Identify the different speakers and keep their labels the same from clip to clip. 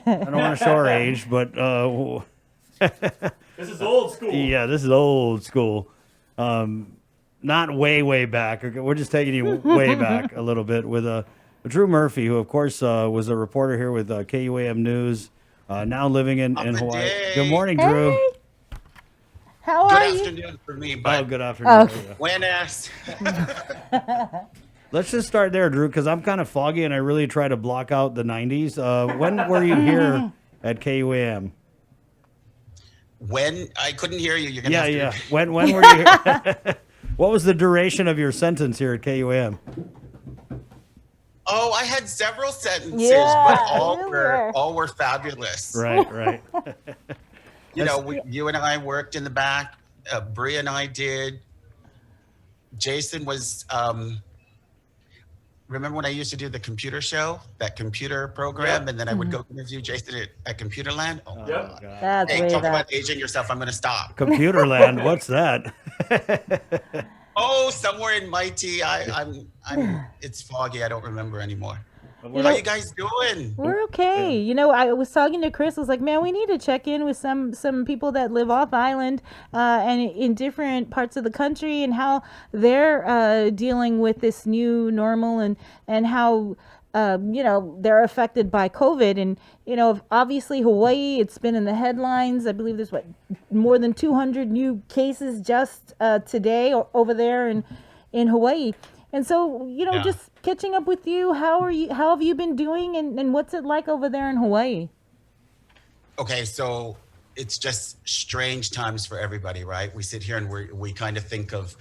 Speaker 1: I don't want to show our age, but
Speaker 2: This is old school.
Speaker 1: yeah, this is old school. Not way, way back. Okay, we're just taking you way back a little bit with Drew Murphy, who, of course, was a reporter here with KUAM News, now living in
Speaker 3: Upper
Speaker 1: Hawaii.
Speaker 3: day.
Speaker 1: Good morning, Drew.
Speaker 4: Hey, how
Speaker 3: Good
Speaker 4: are you?
Speaker 3: afternoon for me,
Speaker 1: Oh,
Speaker 3: but
Speaker 1: good afternoon.
Speaker 4: Okay.
Speaker 3: buenas.
Speaker 1: Let's just start there, Drew, because I'm kind of foggy and I really try to block out the 90s. When were you here at KUAM?
Speaker 3: When I couldn't hear you, you're gonna
Speaker 1: Yeah,
Speaker 3: have to
Speaker 1: yeah.
Speaker 3: repeat.
Speaker 1: When were you here? What was the duration of your sentence here at KUAM?
Speaker 3: Oh, I had several sentences,
Speaker 4: Yeah,
Speaker 3: but all
Speaker 4: you
Speaker 3: were
Speaker 4: were.
Speaker 3: all were fabulous.
Speaker 1: Right, right.
Speaker 3: You know, you and I worked in the back. Bree and I did. Jason was. Remember when I used to do the computer show, that computer program,
Speaker 2: Yep.
Speaker 3: and then I would go interview Jason at Computerland? Oh, my
Speaker 2: Yep.
Speaker 3: God.
Speaker 4: That's
Speaker 3: Hey,
Speaker 4: way
Speaker 3: talk
Speaker 4: back.
Speaker 3: about aging yourself. I'm going to stop.
Speaker 1: Computerland, what's that?
Speaker 3: Oh, somewhere in Mighty. I'm. It's foggy. I don't remember anymore.
Speaker 4: You
Speaker 3: How
Speaker 4: know,
Speaker 3: you guys doing?
Speaker 4: we're okay. You know, I was talking to Chris. I was like, man, we need to check in with some people that live off island and in different parts of the country and how they're dealing with this new normal and how you know they're affected by COVID. And you know, obviously Hawaii, it's been in the headlines. I believe there's more than 200 new cases just today over there in Hawaii. And so, you know,
Speaker 3: Yeah.
Speaker 4: just catching up with you. How are you? How have you been doing? And what's it like over there in Hawaii?
Speaker 3: Okay, so it's just strange times for everybody, right? We sit here and we kind of think of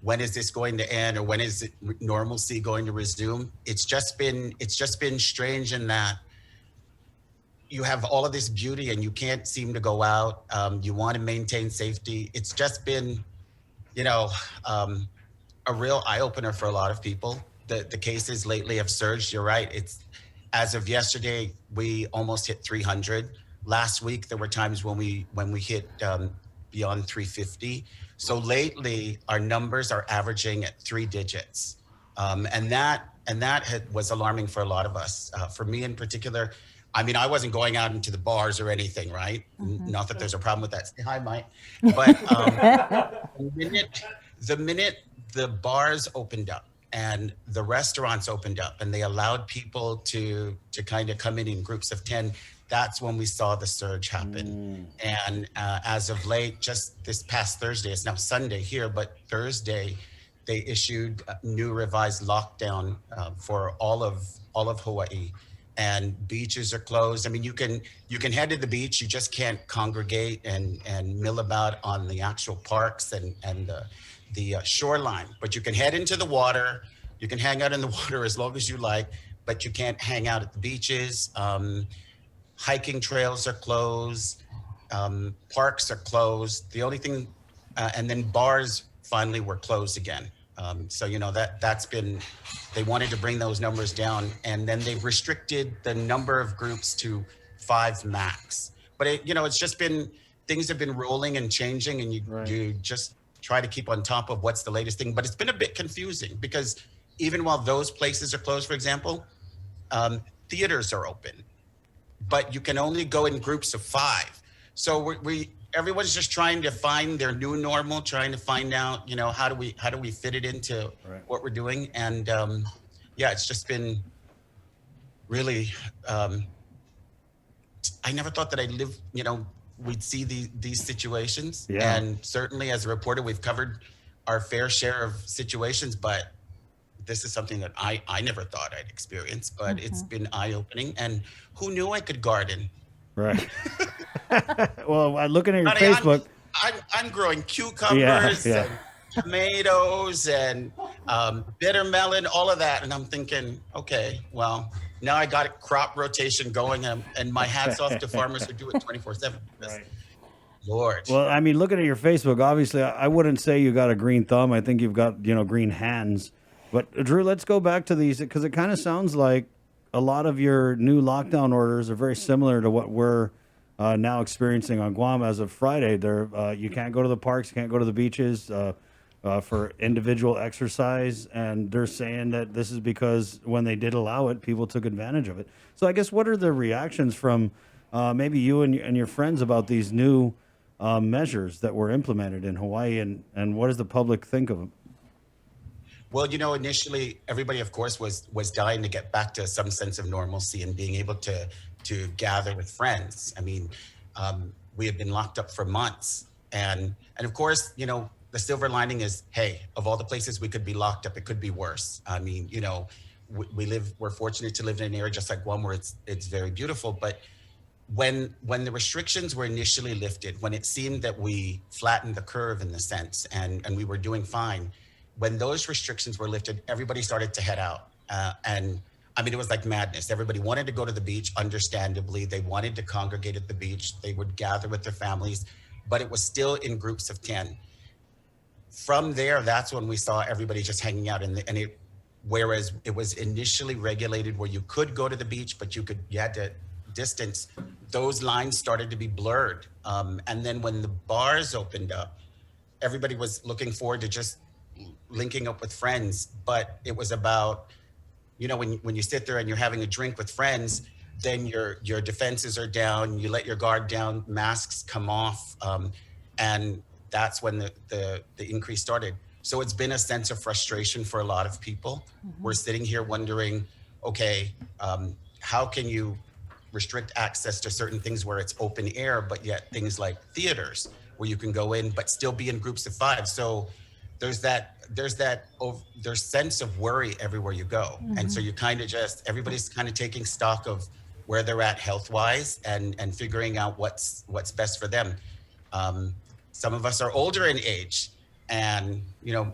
Speaker 3: when is this going to end, or when is normalcy going to resume? It's just been strange in that you have all of this beauty and you can't seem to go out. You want to maintain safety. It's just been, you know, a real eye opener for a lot of people. The cases lately have surged. You're right. It's as of yesterday, we almost hit 300. Last week, there were times when we hit beyond 350. So lately, our numbers are averaging at 3 digits, and that was alarming for a lot of us. For me in particular, I mean, I wasn't going out into the bars or anything, right? Not that there's a problem with that. Say hi, Mike. But the minute the bars opened up and the restaurants opened up and they allowed people to kind of come in groups of 10, that's when we saw the surge happen. And as of late, just this past Thursday, it's now Sunday here, but Thursday, they issued a new revised lockdown for all of Hawaii. And beaches are closed. I mean, you can head to the beach, you just can't congregate and mill about on the actual parks and the shoreline, but you can head into the water. You can hang out in the water as long as you like, but you can't hang out at the beaches. Hiking trails are closed. Parks are closed. The only thing, and then bars finally were closed again. So, you know, that's been, they wanted to bring those numbers down, and then they've restricted the number of groups to 5 max. But it's just been, things have been rolling and changing, and you just try to keep on top of what's the latest thing. But it's been a bit confusing because even while those places are closed, for example, theaters are open, but you can only go in groups of 5. So everyone's just trying to find their new normal, trying to find out, you know, how do we fit it into what we're doing. And it's just been really, I never thought that I'd live, you know, we'd see these situations.
Speaker 1: Yeah.
Speaker 3: And certainly as a reporter, we've covered our fair share of situations, but this is something that I never thought I'd experience, but it's been eye-opening. And who knew I could garden?
Speaker 1: Right. Well, looking at your
Speaker 3: Honey,
Speaker 1: Facebook.
Speaker 3: I'm growing cucumbers
Speaker 1: Yeah.
Speaker 3: and tomatoes and bitter melon, all of that. And I'm thinking, okay, well, now I got a crop rotation going, and my hat's off to farmers who do it 24/7.
Speaker 1: Right.
Speaker 3: Lord.
Speaker 1: Well, I mean, looking at your Facebook, obviously, I wouldn't say you got a green thumb. I think you've got, you know, green hands. But Drew, let's go back to these, because it kind of sounds like a lot of your new lockdown orders are very similar to what we're now experiencing on Guam as of Friday. You can't go to the parks, you can't go to the beaches. for individual exercise, and they're saying that this is because when they did allow it, people took advantage of it. So I guess what are the reactions from maybe you and your friends about these new measures that were implemented in Hawaii, and what does the public think of them?
Speaker 3: Well, initially everybody, of course, was dying to get back to some sense of normalcy and being able to gather with friends. I mean, we had been locked up for months, and of course, the silver lining is, hey, of all the places we could be locked up, it could be worse. I mean, we're fortunate to live in an area just like Guam where it's very beautiful, but when the restrictions were initially lifted, when it seemed that we flattened the curve in the sense and we were doing fine, when those restrictions were lifted, everybody started to head out. And I mean, it was like madness. Everybody wanted to go to the beach, understandably. They wanted to congregate at the beach. They would gather with their families, but it was still in groups of 10. From there, that's when we saw everybody just hanging out. Whereas it was initially regulated where you could go to the beach, but you had to distance, those lines started to be blurred. And then when the bars opened up, everybody was looking forward to just linking up with friends. But it was about, when you sit there and you're having a drink with friends, then your defenses are down, you let your guard down, masks come off. And that's when the increase started. So it's been a sense of frustration for a lot of people. Mm-hmm. We're sitting here wondering, okay, how can you restrict access to certain things where it's open air, but yet things like theaters where you can go in, but still be in groups of 5. So there's sense of worry everywhere you go. Mm-hmm. And so you everybody's kind of taking stock of where they're at health-wise and figuring out what's best for them. Some of us are older in age, and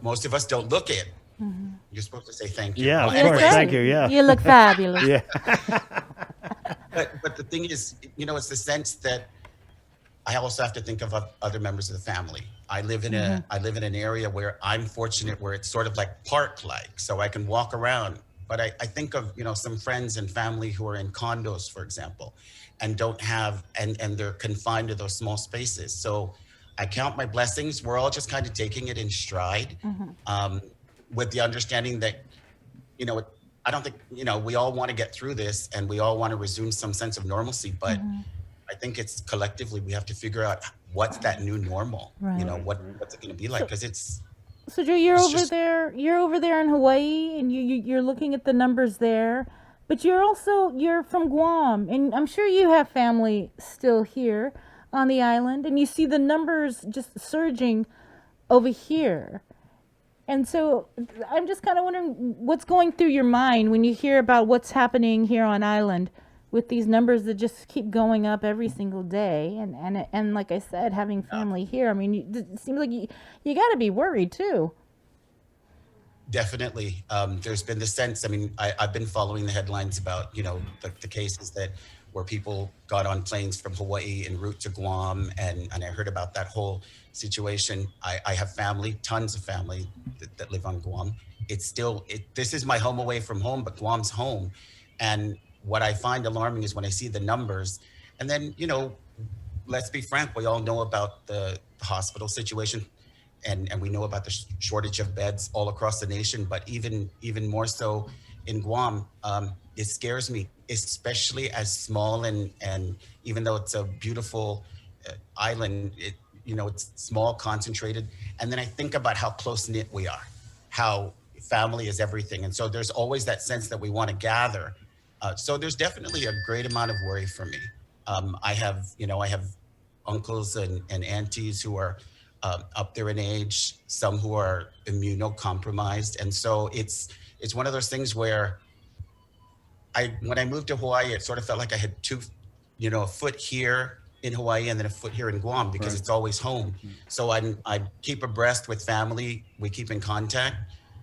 Speaker 3: most of us don't look it. Mm-hmm. You're supposed to say thank you.
Speaker 1: Yeah, of course. Thank you. Yeah,
Speaker 4: you look fabulous.
Speaker 1: Yeah.
Speaker 3: But the thing is, it's the sense that I also have to think of other members of the family. I live in an area where I'm fortunate, where it's sort of like park-like, so I can walk around. But I think of some friends and family who are in condos, for example, and don't have and they're confined to those small spaces. So I count my blessings. We're all just kind of taking it in stride, with the understanding that, I don't think, we all want to get through this and we all want to resume some sense of normalcy, but I think it's collectively, we have to figure out what's that new normal,
Speaker 4: right.
Speaker 3: What's it going to be like? Because it's.
Speaker 4: So Joe, you're over there in Hawaii, and you're looking at the numbers there, but you're from Guam, and I'm sure you have family still here on the island, and you see the numbers just surging over here. And so I'm just kind of wondering what's going through your mind when you hear about what's happening here on island with these numbers that just keep going up every single day. And like I said, having family here, I mean, it seems like you got to be worried too.
Speaker 3: Definitely. There's been the sense, I mean, I've been following the headlines about, the cases where people got on planes from Hawaii en route to Guam. And I heard about that whole situation. I have family, tons of family that live on Guam. This is my home away from home, but Guam's home. And what I find alarming is when I see the numbers, and then, let's be frank, we all know about the hospital situation, and we know about the shortage of beds all across the nation, but even more so in Guam. It scares me, especially as small and even though it's a beautiful island, it's small, concentrated. And then I think about how close knit we are, how family is everything. And so there's always that sense that we want to gather. So there's definitely a great amount of worry for me. I have uncles and aunties who are up there in age, some who are immunocompromised. And so it's one of those things where when I moved to Hawaii, it sort of felt like I had a foot here in Hawaii and then a foot here in Guam, because It's always home. So I keep abreast with family. We keep in contact,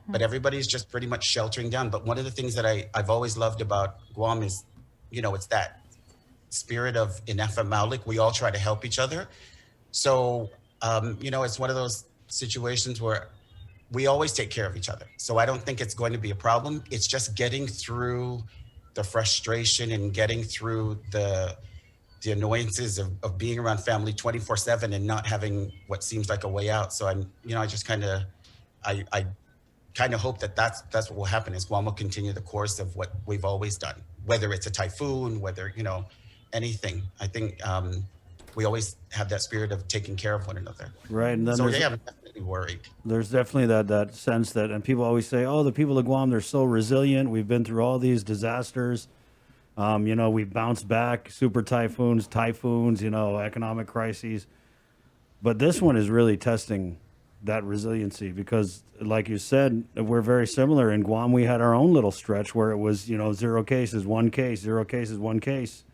Speaker 3: but everybody's just pretty much sheltering down. But one of the things that I've always loved about Guam is, it's that spirit of Inefa Maulik. We all try to help each other. So, it's one of those situations where we always take care of each other. So I don't think it's going to be a problem. It's just getting through the frustration and getting through the annoyances of being around family 24/7 and not having what seems like a way out. So I just kind of I kind of hope that that's what will happen is Guam will continue the course of what we've always done, whether it's a typhoon, whether, anything. I think we always have that spirit of taking care of one another.
Speaker 1: Right, and then
Speaker 3: So
Speaker 1: there's
Speaker 3: yeah, I'm definitely worried.
Speaker 1: there's definitely that sense that, and people always say, oh, the people of Guam, they're so resilient. We've been through all these disasters. We've bounced back, super typhoons, economic crises. But this one is really testing that resiliency because, like you said, we're very similar. In Guam, we had our own little stretch where it was, 0 cases, 1 case, 0 cases, 1 case,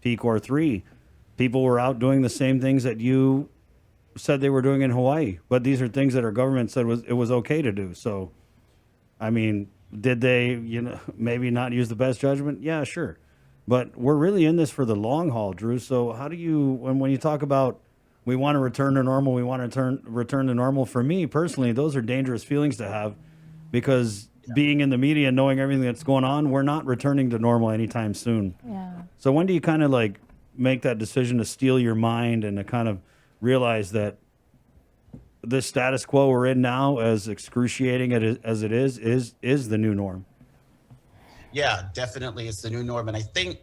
Speaker 1: peak or 3. People were out doing the same things that you said they were doing in Hawaii. But these are things that our government said it was okay to do. So, I mean, did they, maybe not use the best judgment? Yeah, sure. But we're really in this for the long haul, Drew. So how do you, when you talk about we want to return to normal, we want to return to normal, for me personally, those are dangerous feelings to have because being in the media and knowing everything that's going on, we're not returning to normal anytime soon.
Speaker 4: Yeah.
Speaker 1: So when do you kind of like make that decision to steel your mind and to kind of realize that this status quo we're in now, as excruciating as it is the new norm?
Speaker 3: Yeah, definitely, it's the new norm, and I think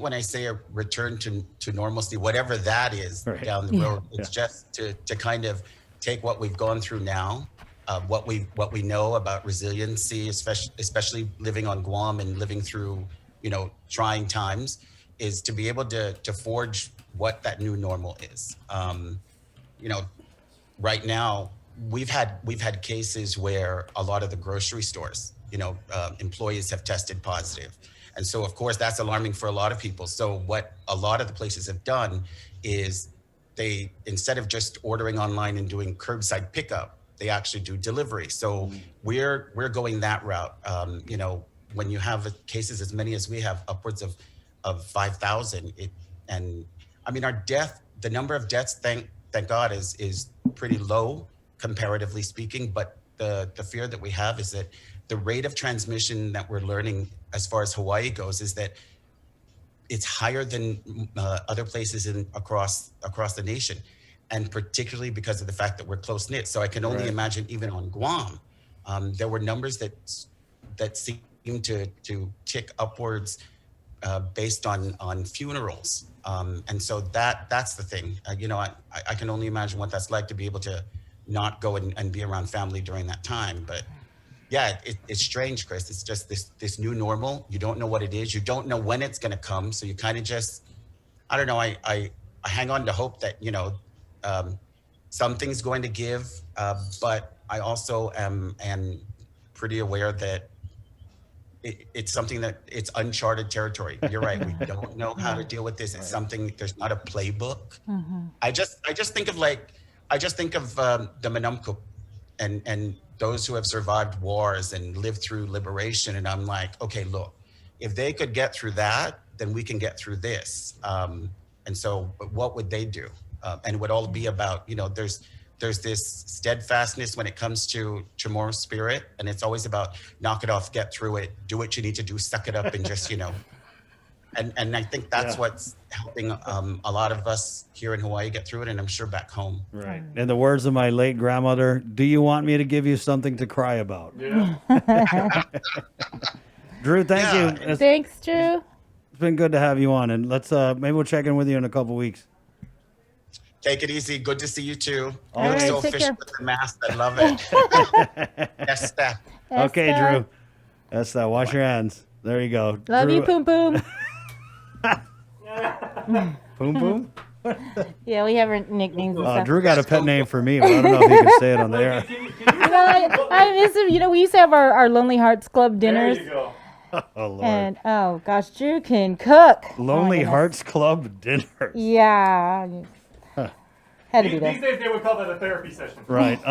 Speaker 3: when I say a return to normalcy, whatever that is
Speaker 1: Right.
Speaker 3: down the road, it's just to kind of take what we've gone through now, what we know about resiliency, especially living on Guam and living through trying times, is to be able to forge what that new normal is. Right now we've had cases where a lot of the grocery stores, employees have tested positive. And so of course that's alarming for a lot of people. So what a lot of the places have done is they, instead of just ordering online and doing curbside pickup, they actually do delivery. So we're going that route. When you have cases as many as we have, upwards of 5,000, and I mean the number of deaths, thank God, is pretty low comparatively speaking, but the fear that we have is that the rate of transmission that we're learning as far as Hawaii goes is that it's higher than other places across the nation, and particularly because of the fact that we're close knit. So I can only imagine even on Guam, there were numbers that seem to tick upwards based on funerals. And so that's the thing. I can only imagine what that's like to be able to not go and be around family during that time. But yeah, it's strange, Chris. It's just this new normal. You don't know what it is. You don't know when it's going to come. So you kind of just, I don't know. I hang on to hope that, something's going to give. But I also am pretty aware that it's something that it's uncharted territory. You're right. We don't know how to deal with this. It's something, there's not a playbook. Mm-hmm. I just think of the Manamkuk and those who have survived wars and lived through liberation. And I'm like, okay, look, if they could get through that, then we can get through this. And so what would they do? And it would all be about, there's this steadfastness when it comes to Chamorro spirit. And it's always about knock it off, get through it, do what you need to do, suck it up, and just, and I think that's what's helping a lot of us here in Hawaii get through it, and I'm sure back home.
Speaker 1: Right. In the words of my late grandmother, do you want me to give you something to cry about?
Speaker 2: Yeah.
Speaker 1: Drew, thank you.
Speaker 4: Thanks, Drew.
Speaker 1: It's been good to have you on, and let's maybe we'll check in with you in a couple weeks.
Speaker 3: Take it easy. Good to see you too.
Speaker 1: All
Speaker 3: You look
Speaker 1: right,
Speaker 3: so
Speaker 4: take
Speaker 3: official
Speaker 4: care.
Speaker 3: with the mask. I love it. Yes, Steph.
Speaker 1: Okay,
Speaker 4: Esther.
Speaker 1: Drew. That's that. Wash your hands. There you go.
Speaker 4: Love
Speaker 1: Drew,
Speaker 4: you, Poom Poom.
Speaker 1: Poom Poom?
Speaker 4: Yeah, we have our nicknames and stuff.
Speaker 1: Drew got a pet name for me, but I don't know if he can say it on the air.
Speaker 4: I miss him. We used to have our Lonely Hearts Club
Speaker 2: There
Speaker 4: dinners.
Speaker 2: you go.
Speaker 1: Oh, Lord.
Speaker 4: And oh gosh, Drew can cook.
Speaker 1: Lonely
Speaker 4: Oh, my
Speaker 1: Hearts Club dinner.
Speaker 4: goodness. Yeah. Had to be
Speaker 2: These
Speaker 4: there.
Speaker 2: days they would call that a therapy session.
Speaker 1: Right.